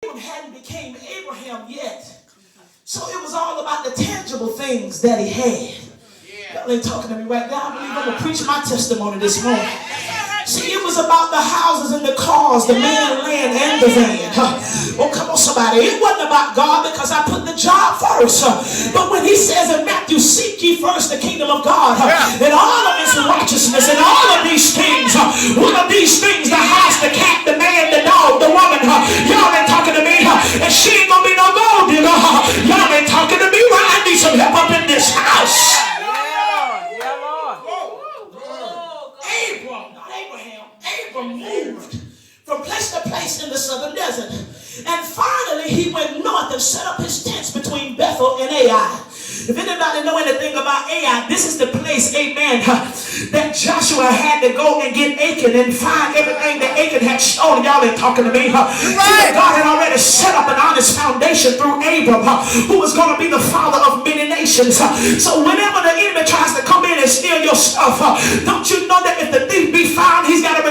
Abram hadn't became Abraham yet. So it was all about the tangible things that he had. Y'all ain't talking to me right now. I believe I'm going to preach my testimony this morning. See, it was about the houses and the cars, the man, land, and the van. Oh, come on, somebody. It wasn't about God because I put the job first. But when he says in Matthew, seek ye first the kingdom of God and all of his righteousness and all of these things, one of these things, the house, the cat, the man, the dog, the woman, y'all ain't talking to me, and she ain't going to be no gold digger. Y'all ain't talking to me. Well, I need some help up in this house. Abram moved from place to place in the southern desert. And finally, he went north and set up his tents between Bethel and Ai. If anybody know anything about Ai, this is the place, amen, that Joshua had to go and get Achan and find everything that Achan had stolen. Y'all ain't talking to me. Right. God had already set up an honest foundation through Abram, who was going to be the father of many nations. So whenever the enemy tries to come in and steal your stuff, don't you know that if the thief be found, he's got to